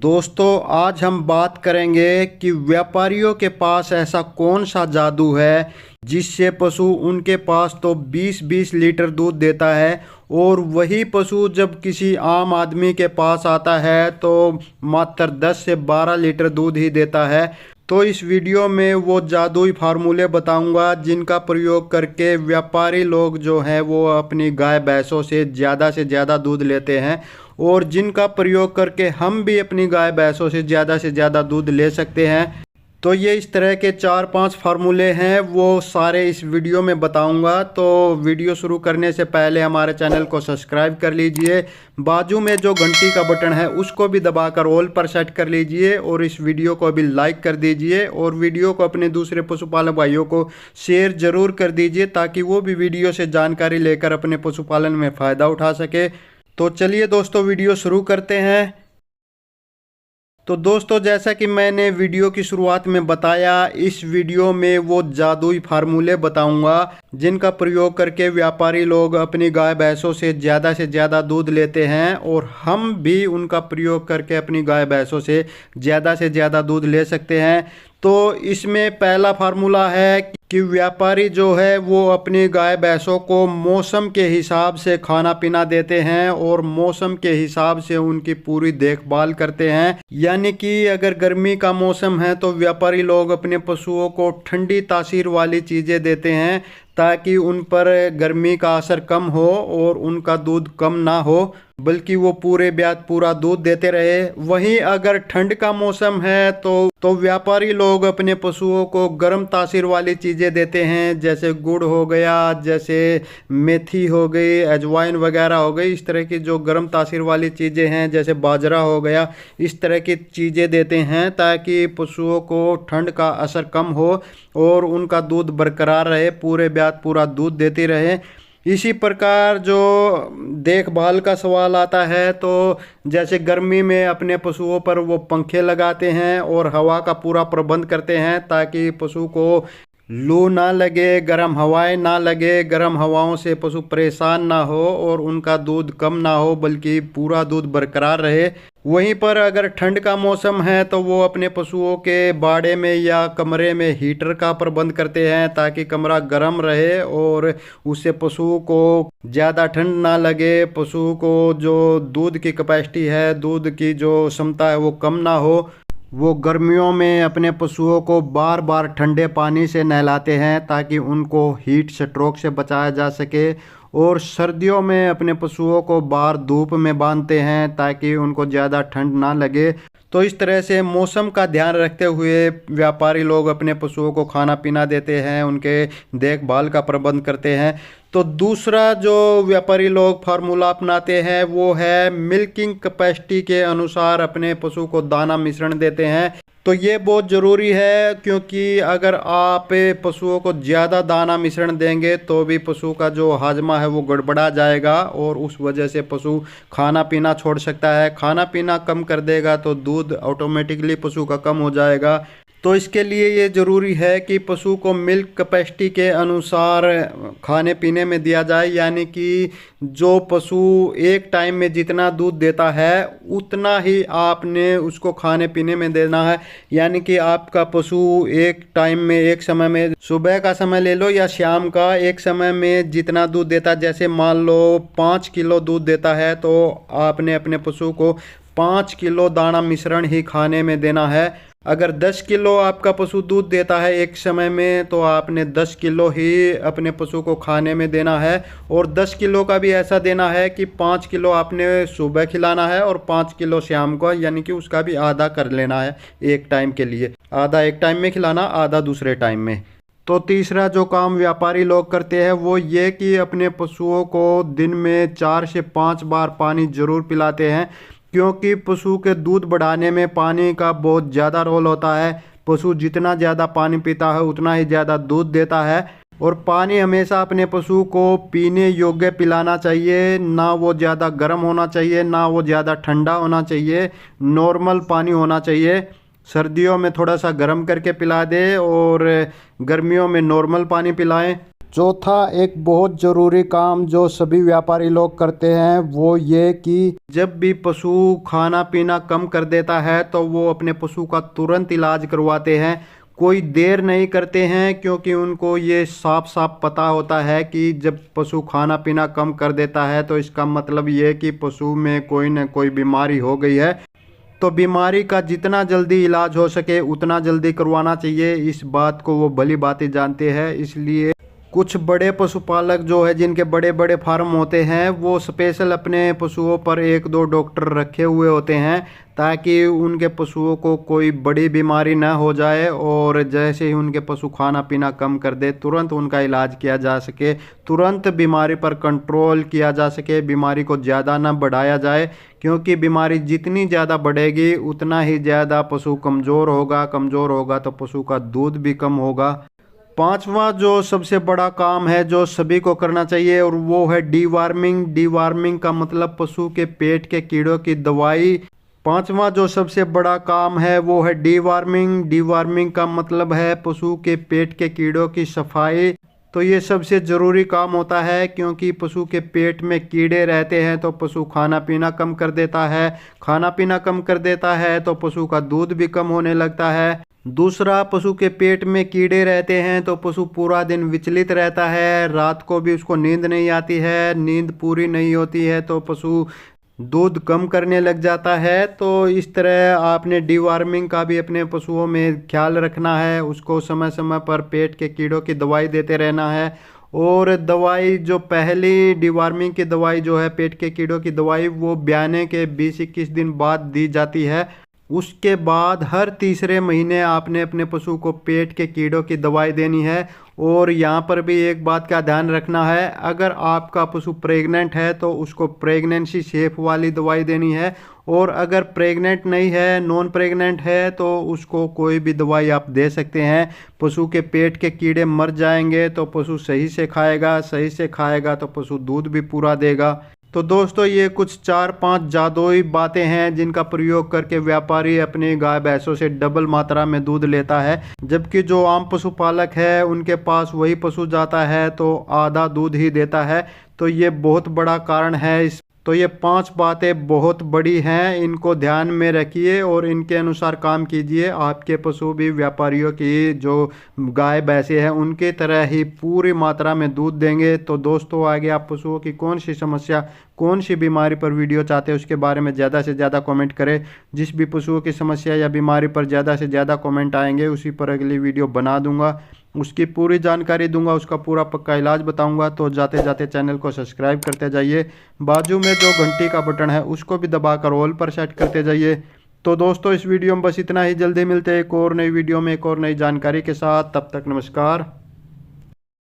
दोस्तों आज हम बात करेंगे कि व्यापारियों के पास ऐसा कौन सा जादू है जिससे पशु उनके पास तो 20-20 लीटर दूध देता है और वही पशु जब किसी आम आदमी के पास आता है तो मात्र 10 से 12 लीटर दूध ही देता है। तो इस वीडियो में वो जादुई फार्मूले बताऊंगा जिनका प्रयोग करके व्यापारी लोग जो हैं वो अपनी गाय भैंसों से ज़्यादा दूध लेते हैं और जिनका प्रयोग करके हम भी अपनी गाय भैंसों से ज़्यादा दूध ले सकते हैं। तो ये इस तरह के 4-5 फार्मूले हैं, वो सारे इस वीडियो में बताऊंगा। तो वीडियो शुरू करने से पहले हमारे चैनल को सब्सक्राइब कर लीजिए, बाजू में जो घंटी का बटन है उसको भी दबाकर ऑल पर सेट कर लीजिए और इस वीडियो को भी लाइक कर दीजिए और वीडियो को अपने दूसरे पशुपालक भाइयों को शेयर ज़रूर कर दीजिए ताकि वो भी वीडियो से जानकारी लेकर अपने पशुपालन में फ़ायदा उठा सके। तो चलिए दोस्तों वीडियो शुरू करते हैं। तो दोस्तों जैसा कि मैंने वीडियो की शुरुआत में बताया, इस वीडियो में वो जादुई फार्मूले बताऊंगा जिनका प्रयोग करके व्यापारी लोग अपनी गाय भैंसों से ज़्यादा दूध लेते हैं और हम भी उनका प्रयोग करके अपनी गाय भैंसों से ज़्यादा दूध ले सकते हैं। तो इसमें पहला फार्मूला है कि व्यापारी जो है वो अपनी गाय भैंसों को मौसम के हिसाब से खाना पीना देते हैं और मौसम के हिसाब से उनकी पूरी देखभाल करते हैं। यानी कि अगर गर्मी का मौसम है तो व्यापारी लोग अपने पशुओं को ठंडी तासीर वाली चीज़ें देते हैं ताकि उन पर गर्मी का असर कम हो और उनका दूध कम ना हो, बल्कि वो पूरा दूध देते रहे। वहीं अगर ठंड का मौसम है तो व्यापारी लोग अपने पशुओं को गर्म तासीर वाली चीज़ें देते हैं, जैसे गुड़ हो गया, जैसे मेथी हो गई, अजवाइन वगैरह हो गई। इस तरह की जो गर्म तासीर वाली चीज़ें हैं जैसे बाजरा हो गया, इस तरह की चीज़ें देते हैं ताकि पशुओं को ठंड का असर कम हो और उनका दूध बरकरार रहे, पूरा दूध देती रहे। इसी प्रकार जो देखभाल का सवाल आता है तो जैसे गर्मी में अपने पशुओं पर वो पंखे लगाते हैं और हवा का पूरा प्रबंध करते हैं ताकि पशु को लू ना लगे, गर्म हवाएं ना लगे, गर्म हवाओं से पशु परेशान ना हो और उनका दूध कम ना हो बल्कि पूरा दूध बरकरार रहे। वहीं पर अगर ठंड का मौसम है तो वो अपने पशुओं के बाड़े में या कमरे में हीटर का प्रबंध करते हैं ताकि कमरा गर्म रहे और उससे पशु को ज़्यादा ठंड ना लगे, पशु को जो दूध की कैपेसिटी है, दूध की जो क्षमता है वो कम ना हो। वो गर्मियों में अपने पशुओं को बार ठंडे पानी से नहलाते हैं ताकि उनको हीट स्ट्रोक से बचाया जा सके और सर्दियों में अपने पशुओं को बाहर धूप में बांधते हैं ताकि उनको ज़्यादा ठंड ना लगे। तो इस तरह से मौसम का ध्यान रखते हुए व्यापारी लोग अपने पशुओं को खाना पीना देते हैं, उनके देखभाल का प्रबंध करते हैं। तो दूसरा जो व्यापारी लोग फार्मूला अपनाते हैं वो है मिल्किंग कैपेसिटी के अनुसार अपने पशु को दाना मिश्रण देते हैं। तो ये बहुत ज़रूरी है क्योंकि अगर आप पशुओं को ज़्यादा दाना मिश्रण देंगे तो भी पशु का जो हाजमा है वो गड़बड़ा जाएगा और उस वजह से पशु खाना पीना छोड़ सकता है। खाना पीना कम कर देगा तो दूध ऑटोमेटिकली पशु का कम हो जाएगा। तो इसके लिए ये ज़रूरी है कि पशु को मिल्क कैपेसिटी के अनुसार खाने पीने में दिया जाए, यानी कि जो पशु एक टाइम में जितना दूध देता है उतना ही आपने उसको खाने पीने में देना है। यानी कि आपका पशु एक टाइम में, एक समय में, सुबह का समय ले लो या शाम का, एक समय में जितना दूध देता है, जैसे मान लो 5 किलो दूध देता है तो आपने अपने पशु को 5 किलो दाना मिश्रण ही खाने में देना है। अगर 10 किलो आपका पशु दूध देता है एक समय में तो आपने 10 किलो ही अपने पशु को खाने में देना है और 10 किलो का भी ऐसा देना है कि 5 किलो आपने सुबह खिलाना है और 5 किलो शाम को, यानी कि उसका भी आधा कर लेना है एक टाइम के लिए, आधा एक टाइम में खिलाना, आधा दूसरे टाइम में। तो तीसरा जो काम व्यापारी लोग करते हैं वो ये कि अपने पशुओं को दिन में 4 से 5 बार पानी ज़रूर पिलाते हैं क्योंकि पशु के दूध बढ़ाने में पानी का बहुत ज़्यादा रोल होता है। पशु जितना ज़्यादा पानी पीता है उतना ही ज़्यादा दूध देता है और पानी हमेशा अपने पशु को पीने योग्य पिलाना चाहिए, ना वो ज़्यादा गर्म होना चाहिए ना वो ज़्यादा ठंडा होना चाहिए, नॉर्मल पानी होना चाहिए। सर्दियों में थोड़ा सा गर्म करके पिला दे और गर्मियों में नॉर्मल पानी पिलाएं। चौथा एक बहुत ज़रूरी काम जो सभी व्यापारी लोग करते हैं वो ये कि जब भी पशु खाना पीना कम कर देता है तो वो अपने पशु का तुरंत इलाज करवाते हैं। कोई देर नहीं करते हैं क्योंकि उनको ये साफ साफ पता होता है कि जब पशु खाना पीना कम कर देता है तो इसका मतलब ये कि पशु में कोई न कोई बीमारी हो गई है। तो बीमारी का जितना जल्दी इलाज हो सके उतना जल्दी करवाना चाहिए। इस बात को वो भली भांति जानते हैं। इसलिए कुछ बड़े पशुपालक जो है जिनके बड़े बड़े फार्म होते हैं वो स्पेशल अपने पशुओं पर एक दो डॉक्टर रखे हुए होते हैं ताकि उनके पशुओं को कोई बड़ी बीमारी ना हो जाए और जैसे ही उनके पशु खाना पीना कम कर दे तुरंत उनका इलाज किया जा सके, तुरंत बीमारी पर कंट्रोल किया जा सके, बीमारी को ज़्यादा ना बढ़ाया जाए। क्योंकि बीमारी जितनी ज़्यादा बढ़ेगी उतना ही ज़्यादा पशु कमज़ोर होगा तो पशु का दूध भी कम होगा। पांचवा जो सबसे बड़ा काम है जो सभी को करना चाहिए और वो है डीवार्मिंग। डीवार्मिंग का मतलब पशु के पेट के कीड़ों की दवाई। पांचवा जो सबसे बड़ा काम है वो है डीवार्मिंग। डीवार्मिंग का मतलब है पशु के पेट के कीड़ों की सफाई। तो ये सबसे ज़रूरी काम होता है क्योंकि पशु के पेट में कीड़े रहते हैं तो पशु खाना पीना कम कर देता है, खाना पीना कम कर देता है तो पशु का दूध भी कम होने लगता है। दूसरा, पशु के पेट में कीड़े रहते हैं तो पशु पूरा दिन विचलित रहता है, रात को भी उसको नींद नहीं आती है, नींद पूरी नहीं होती है तो पशु दूध कम करने लग जाता है। तो इस तरह आपने डीवार्मिंग का भी अपने पशुओं में ख्याल रखना है, उसको समय समय पर पेट के कीड़ों की दवाई देते रहना है। और दवाई जो पहली डीवार्मिंग की दवाई जो है पेट के कीड़ों की दवाई वो ब्याने के 20-21 दिन बाद दी जाती है। उसके बाद हर तीसरे महीने आपने अपने पशु को पेट के कीड़ों की दवाई देनी है। और यहाँ पर भी एक बात का ध्यान रखना है, अगर आपका पशु प्रेग्नेंट है तो उसको प्रेगनेंसी सेफ वाली दवाई देनी है और अगर प्रेग्नेंट नहीं है, नॉन प्रेग्नेंट है तो उसको कोई भी दवाई आप दे सकते हैं। पशु के पेट के कीड़े मर जाएंगे तो पशु सही से खाएगा तो पशु दूध भी पूरा देगा। तो दोस्तों ये कुछ 4-5 जादुई बातें हैं जिनका प्रयोग करके व्यापारी अपनी गाय भैंसों से डबल मात्रा में दूध लेता है, जबकि जो आम पशुपालक है उनके पास वही पशु जाता है तो आधा दूध ही देता है। तो ये बहुत बड़ा कारण है। तो ये 5 बातें बहुत बड़ी हैं, इनको ध्यान में रखिए और इनके अनुसार काम कीजिए। आपके पशु भी व्यापारियों की जो गाय भैंसे हैं उनके तरह ही पूरी मात्रा में दूध देंगे। तो दोस्तों आगे आप पशुओं की कौन सी समस्या, कौन सी बीमारी पर वीडियो चाहते हैं उसके बारे में ज़्यादा से ज़्यादा कमेंट करें। जिस भी पशुओं की समस्या या बीमारी पर ज़्यादा से ज़्यादा कमेंट आएंगे उसी पर अगली वीडियो बना दूंगा, उसकी पूरी जानकारी दूंगा, उसका पूरा पक्का इलाज बताऊंगा। तो जाते जाते चैनल को सब्सक्राइब करते जाइए, बाजू में जो घंटी का बटन है उसको भी दबाकर ऑल पर सेट करते जाइए। तो दोस्तों इस वीडियो में बस इतना ही, जल्दी मिलते हैं एक और नई वीडियो में एक और नई जानकारी के साथ। तब तक नमस्कार।